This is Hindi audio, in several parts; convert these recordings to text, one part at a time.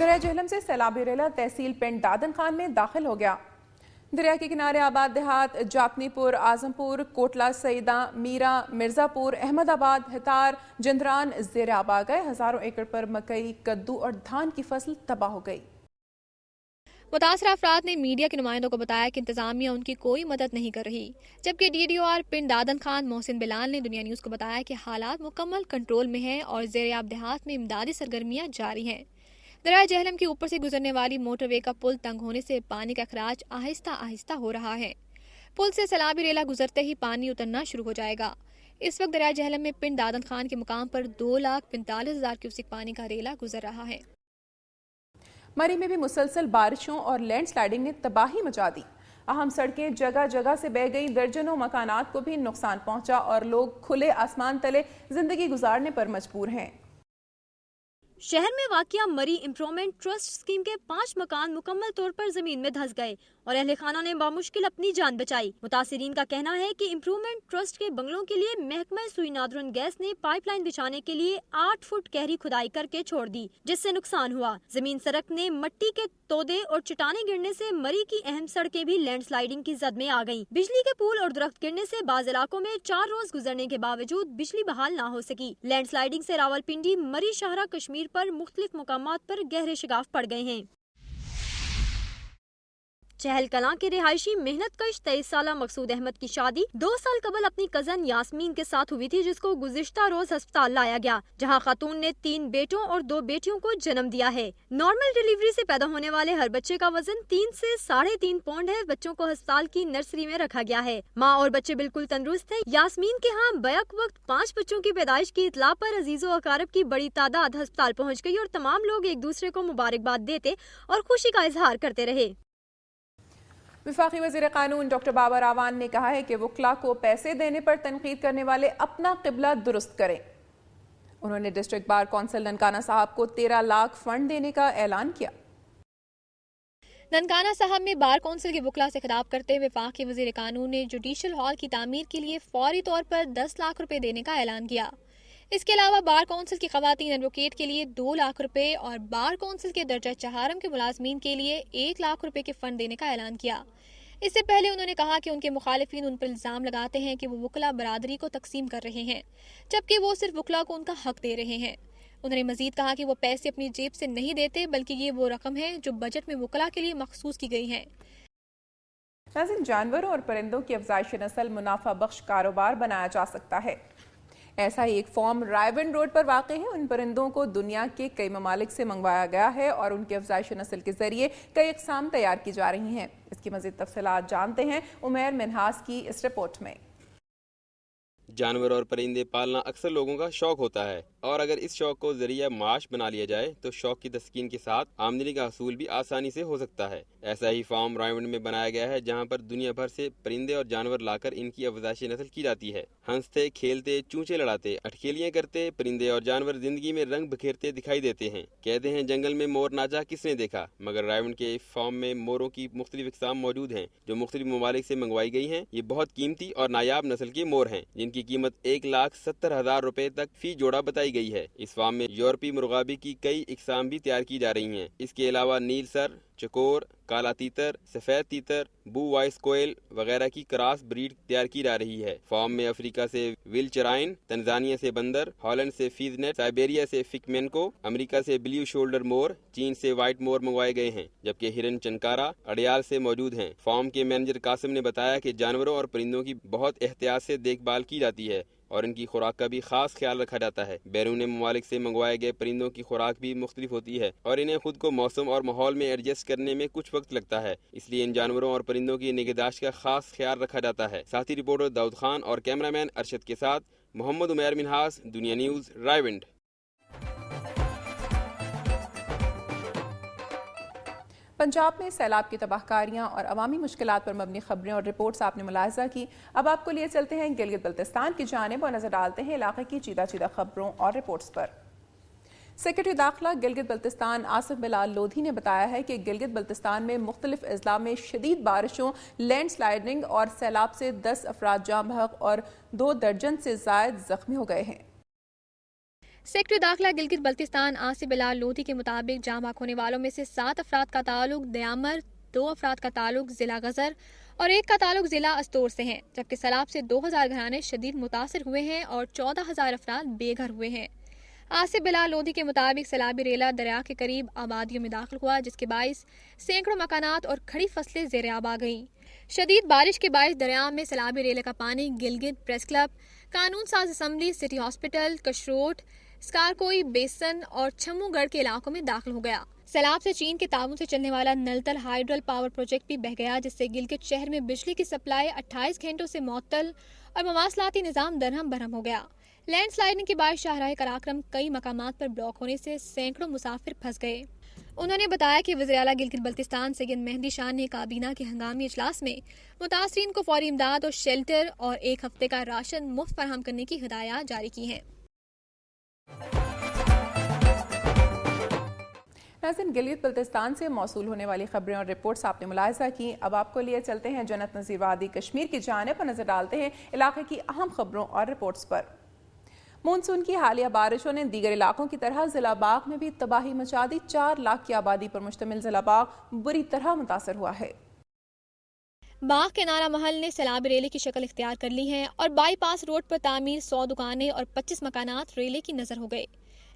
दरिया जहलम से सैलाबी रेला तहसील पिंड दादन खान में दाखिल हो गया। दरिया के किनारे आबाद देहात जापनीपुर, आजमपुर, कोटला सईदा, मीरा, मिर्जापुर, अहमदाबाद, हितार, जिंदरान ज़ेर आब आ गए। हजारों एकड़ पर मकई, कद्दू और धान की फसल तबाह हो गई। मुतासरा अफराद ने मीडिया के नुमाइंदों को बताया कि इंतजामिया उनकी कोई मदद नहीं कर रही, जबकि DDOR पिंड दादन खान मोहसिन बिलाल ने दुनिया न्यूज़ को बताया कि हालात मुकम्मल कंट्रोल में हैं और ज़ेर-ए-आब देहात में इमदादी सरगर्मियां जारी हैं। दरिया जहलम के ऊपर से गुजरने वाली मोटरवे का पुल तंग होने से पानी का अखराज आहिस्ता आहिस्ता हो रहा है। पुल से सैलाबी रेला गुजरते ही पानी उतरना शुरू हो जाएगा। इस वक्त दरिया जहलम में पिंड दादन खान के मुकाम पर 2,45,000 क्यूसिक पानी का रेला गुजर रहा है। मरी में भी मुसलसल बारिशों और लैंडस्लाइडिंग ने तबाही मचा दी। अहम सड़कें जगह जगह से बह गई, दर्जनों मकानात को भी नुकसान पहुंचा और लोग खुले आसमान तले जिंदगी गुजारने पर मजबूर हैं। शहर में वाक़िया मरी इम्प्रूवमेंट ट्रस्ट स्कीम के 5 मकान मुकम्मल तौर पर जमीन में धंस गए और अहले खाना ने बामुश्किल अपनी जान बचाई। मुतासिरीन का कहना है कि इम्प्रूवमेंट ट्रस्ट के बंगलों के लिए महकमा सुई नादरुन गैस ने पाइपलाइन बिछाने के लिए 8 फुट गहरी खुदाई करके छोड़ दी, जिससे नुकसान हुआ। जमीन सरकने, मिट्टी के तोदे और चट्टाने गिरने से मरी की अहम सड़कें भी लैंडस्लाइडिंग की जद में आ गयी। बिजली के पुल और दरख्त गिरने से बाज़ इलाकों में 4 रोज गुजरने के बावजूद बिजली बहाल न हो सकी। लैंडस्लाइडिंग से रावलपिंडी, मरी, शाहरा कश्मीर पर मुख्तलिफ मुकामात पर गहरे शिगाफ पड़ गए हैं। चहल कलां के रिहायशी मेहनत कश 23 साला मकसूद अहमद की शादी 2 साल कबल अपनी कजन यास्मीन के साथ हुई थी, जिसको गुज़िश्ता रोज अस्पताल लाया गया, जहां खातून ने 3 बेटों और 2 बेटियों को जन्म दिया है। नॉर्मल डिलीवरी से पैदा होने वाले हर बच्चे का वजन 3 से 3.5 पौंड है। बच्चों को अस्पताल की नर्सरी में रखा गया है। माँ और बच्चे बिल्कुल तंदुरुस्त हैं। यास्मीन के यहाँ बैक वक्त 5 बच्चों की पैदाइश की इतला पर अजीजो अकारब की बड़ी तादाद अस्पताल पहुँच गयी और तमाम लोग एक दूसरे को मुबारकबाद देते और खुशी का इजहार करते रहे। वफाकी वज़ीर कानून डॉक्टर बाबर आवान ने कहा है कि वकला को पैसे देने पर तनकीद करने वाले अपना किबला दुरुस्त करें। उन्होंने डिस्ट्रिक्ट बार कौंसिल ननकाना साहब को 13 लाख फंड देने का ऐलान किया। ननकाना साहब में बार कौंसिल के वकला से खिताब करते हुए वफाकी वज़ीर कानून ने जुडिशल हॉल की तामीर के लिए फौरी तौर पर 10 लाख रुपए देने का ऐलान किया। इसके अलावा बार कौंसिल की खवातीन एडवोकेट के लिए 2 लाख रुपए और बार कौंसिल के दर्जा चहारम के मुलाजमीन के लिए 1 लाख रुपए के फंड देने का ऐलान किया। इससे पहले उन्होंने कहा कि उनके मुखालिफिन उन पर इल्जाम लगाते हैं कि वो वकला बरादरी को तकसीम कर रहे हैं, जबकि वो सिर्फ वकला को उनका हक दे रहे हैं। उन्होंने मजीद कहा कि वो पैसे अपनी जेब से नहीं देते, बल्कि ये वो रकम है जो बजट में वकला के लिए मखसूस की गई है। नाज़रीन, जानवरों और परिंदों की अफजाइश नस्ल मुनाफा बख्श कारोबार बनाया जा सकता है। ऐसा ही एक फॉर्म रायविंड रोड पर वाक़ है। उन परिंदों को दुनिया के कई ममालिक से मंगवाया गया है और उनकी अफजाइश नस्ल के जरिए कई अक़साम तैयार की जा रही हैं। इसकी मज़ीद तफसीलात जानते हैं उमैर मिन्हास की इस रिपोर्ट में। जानवर और परिंदे पालना अक्सर लोगों का शौक होता है और अगर इस शौक को जरिया माश बना लिया जाए तो शौक की तस्कीन के साथ आमदनी का हसूल भी आसानी से हो सकता है। ऐसा ही फार्म रायविंड में बनाया गया है, जहां पर दुनिया भर से परिंदे और जानवर लाकर इनकी अफजाइश नस्ल की जाती है। हंसते, खेलते, चूंचे लड़ाते, अटखेलियां करते परिंदे और जानवर जिंदगी में रंग बिखेरते दिखाई देते हैं। कहते हैं जंगल में मोर नाचा किसने देखा, मगर रायविंड के फार्म में मोरों की मुख्तलिफ इकसाम मौजूद हैं जो मुख्तलिफ ममालिक से मंगवाई गई हैं। ये बहुत कीमती और नायाब नस्ल के मोर हैं, जिनकी कीमत 1,70,000 रुपए तक फी जोड़ा बताई गई है। इस फार्म में यूरोपीय मुर्गाबी की कई इकसाम भी तैयार की जा रही हैं। इसके अलावा नील सर, चकोर, काला तीतर, सफेद तीतर, बू वाइस कोयल वगैरह की क्रॉस ब्रीड तैयार की जा रही है। फार्म में अफ्रीका से विलचराइन, तंजानिया से बंदर, हॉलैंड से फीजनेट, साइबेरिया से फिकमेनको, अमेरिका से ब्लू शोल्डर मोर, चीन से व्हाइट मोर मंगवाए गए हैं, जबकि हिरन चनकारा अड़ियाल से मौजूद हैं। फार्म के मैनेजर कासिम ने बताया कि जानवरों और परिंदों की बहुत एहतियात से देखभाल की जाती है और इनकी खुराक का भी खास ख्याल रखा जाता है। बैरून ममालिक से मंगवाए गए परिंदों की खुराक भी मुख्तलिफ होती है और इन्हें खुद को मौसम और माहौल में एडजस्ट करने में कुछ वक्त लगता है, इसलिए इन जानवरों और परिंदों की निगहदाश्त का खास ख्याल रखा जाता है। साथी रिपोर्टर दाऊद खान और कैमरामैन अरशद के साथ मोहम्मद उमैर मिन्हास, दुनिया न्यूज, रायविंड। पंजाब में सैलाब की तबाहकारियां और अवामी मुश्किलात पर मबनी खबरें और रिपोर्ट्स आपने मुलाहिजा की। अब आपको लिए चलते हैं गिलगित बल्तिस्तान की जानिब और नजर डालते हैं इलाके की चीदा चीदा खबरों और रिपोर्ट्स पर। सेक्रेटरी दाखिला गिलगित बल्तिस्तान आसिफ बिलाल लोधी ने बताया है कि गिलगित बल्तिस्तान में मुख्तलिफ अजला में शदीद बारिशों, लैंडस्लाइडिंग और सैलाब से 10 अफराद जाँ बहक और 2 दर्जन से जायद जख्मी हो गए हैं। सेक्रेटरी दाखिला गिलगित बल्तिस्तान आसिफ बिलाल लोधी के मुताबिक जाम भाग होने वालों में से 7 अफराद का ताल्लुक दयामर, 2 अफराद का ताल्लुक जिला गजर और 1 का ताल्लुक जिला अस्तोर से है, जबकि सैलाब से 2000 घराने शदीद मुतासिर हुए हैं और 14,000 अफराद बेघर हुए हैं। आसिफ बिलाल लोधी के मुताबिक सैलाबी रेला दरिया के करीब आबादियों में दाखिल हुआ, जिसके बाइस सैकड़ों मकानात और खड़ी फसलें ज़ेर आब आ गईं। शदीद बारिश के बाइस दरिया में सैलाबी रेले का पानी गिलगित प्रेस क्लब, कानून साज असम्बली, सिटी हॉस्पिटल, कशरोट, स्कारकोई बेसन और छम्मूगढ़ के इलाकों में दाखिल हो गया। सैलाब से चीन के ताउन से चलने वाला नलतल हाइड्रल पावर प्रोजेक्ट भी बह गया, जिससे गिलगित शहर में बिजली की सप्लाई 28 घंटों से मुअत्तल और मवासलाती निज़ाम दरहम बरहम हो गया। लैंडस्लाइडिंग के बाद शाहराह कराक्रम कई मकामात पर ब्लॉक होने से सैकड़ों मुसाफिर फंस गए। उन्होंने बताया कि वज़ीर आला गिलगित बल्तिस्तान सैयद मेहदी शाह ने काबीना के हंगामी इजलास में मुतासरीन को फौरी इमदाद और शेल्टर और 1 हफ्ते का राशन मुफ्त फराहम करने की हिदायत जारी की हैं। नाज़रीन, गिलगित बल्तिस्तान से मौसूल होने वाली खबरें और रिपोर्ट्स आपने मुलाहिजा की। अब आपको लिए चलते हैं जन्नत नज़ीर वादी कश्मीर की जानिब पर नजर डालते हैं इलाके की अहम खबरों और रिपोर्ट्स पर। मानसून की हालिया बारिशों ने दीगर इलाकों की तरह जिला बाग में भी तबाही मचा दी। 4 लाख की आबादी पर मुश्तमिल जिला बाग बुरी तरह मुतासर हुआ है। बाग के नारा महल ने सैलाबी रेले की शक्ल इख्तियार कर ली है और बाईपास रोड पर तामीर 100 दुकानें और 25 मकानात रेले की नजर हो गए।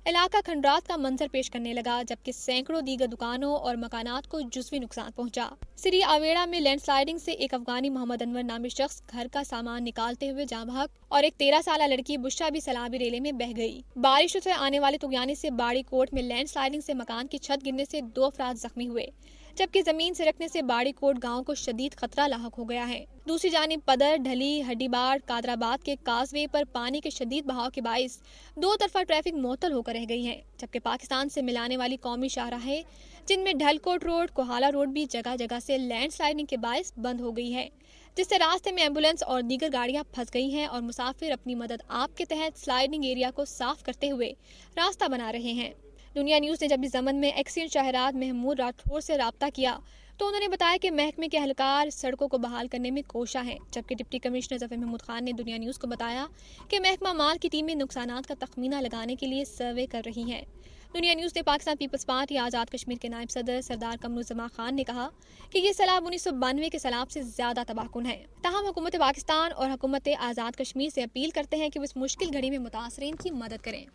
इलाका खंडरात का मंजर पेश करने लगा, जबकि सैकड़ों दीगर दुकानों और मकानात को जुज़वी नुकसान पहुंचा। सिरी आवेड़ा में लैंडस्लाइडिंग से एक अफगानी मोहम्मद अनवर नामी शख्स घर का सामान निकालते हुए जाम भाग और एक 13 साल लड़की बुशरा भी सैलाबी रेले में बह गई। बारिशों से आने वाले तुगयानी से बाड़ी कोट में लैंडस्लाइडिंग से मकान की छत गिरने से 2 अफराद जख्मी हुए, जबकि जमीन सिरकने से बाड़ी कोट गाँव को शदीद खतरा लाहक हो गया है। दूसरी जानिब पदर, ढली, हड्डीबाड़, कादराबाद के काजवे पर पानी के शदीद बहाव के बाइस 2 तरफा ट्रैफिक मुअत्तल होकर रह गई है, जबकि पाकिस्तान से मिलाने वाली कौमी शाहराहें जिनमें ढलकोट रोड, कोहाला रोड भी जगह जगह से लैंडस्लाइडिंग के बाइस बंद हो गई है, जिससे रास्ते में एम्बुलेंस और दीगर गाड़ियां फंस गई हैं और मुसाफिर अपनी मदद आप के तहत स्लाइडिंग एरिया को साफ करते हुए रास्ता बना रहे हैं। दुनिया न्यूज़ ने जब भी जमन में एक्सीडेंट शहरात महमूद राठौर से रब्ता किया तो उन्होंने बताया कि महकमे के एहलकार सड़कों को बहाल करने में कोशा है, जबकि डिप्टी कमिश्नर जफर महमूद खान ने दुनिया न्यूज़ को बताया कि महकमा माल की टीमें नुकसानात का तखमीना लगाने के लिए सर्वे कर रही हैं। दुनिया न्यूज़ ने पाकिस्तान पीपल्स पार्टी आज़ाद कश्मीर के नायब सदर सरदार कमरुज़्ज़मा खान ने कहा कि ये सैलाब 1992 के सैलाब से ज़्यादा तबाहकुन है। ताहम हुकूमत पाकिस्तान और हुकूमत आज़ाद कश्मीर से अपील करते हैं कि वो इस मुश्किल घड़ी में मुतासरीन की मदद करें।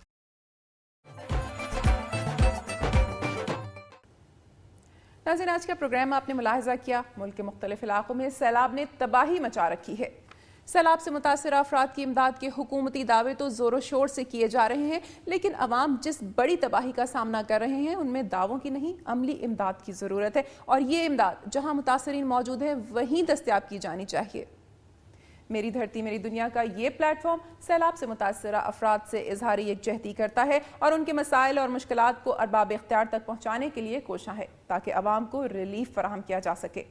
नाज़रीन, आज का प्रोग्राम आपने मुलाहिजा किया, मुल्क के मुख्तलिफ इलाकों में सैलाब ने तबाही मचा रखी है। सैलाब से मुतासर अफराद की इमदाद के हुकूमती दावे तो जोरों शोर से किए जा रहे हैं, लेकिन अवाम जिस बड़ी तबाही का सामना कर रहे हैं उनमें दावों की नहीं अमली इमदाद की ज़रूरत है, और ये इमदाद जहां मुतासरीन मौजूद है वहीं दस्तयाब की जानी चाहिए। मेरी धरती मेरी दुनिया का ये प्लेटफॉर्म सैलाब से मुतासर अफराद से इजहारी यकजहती करता है और उनके मसाइल और मुश्किलात को अरबाब इख्तियार तक पहुँचाने के लिए कोशा है ताकि अवाम को रिलीफ फराहम किया जा सके।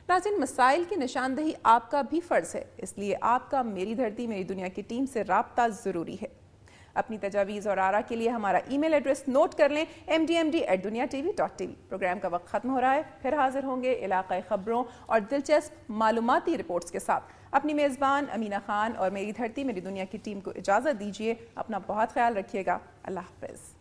नाज़रीन, मसाइल की निशानदही आपका भी फ़र्ज़ है, इसलिए आपका मेरी धरती मेरी दुनिया की टीम से राब्ता ज़रूरी है। अपनी तजावीज़ और आरा के लिए हमारा ईमेल एड्रेस नोट कर लें, mdmd@duniatv.tv। प्रोग्राम का वक्त ख़त्म हो रहा है, फिर हाजिर होंगे इलाक़ाई ख़बरों और दिलचस्प मालूमाती रिपोर्ट्स के साथ। अपनी मेज़बान अमीना खान और मेरी धरती मेरी दुनिया की टीम को इजाज़त दीजिए। अपना बहुत ख्याल रखिएगा। अल्लाह हाफ़िज़।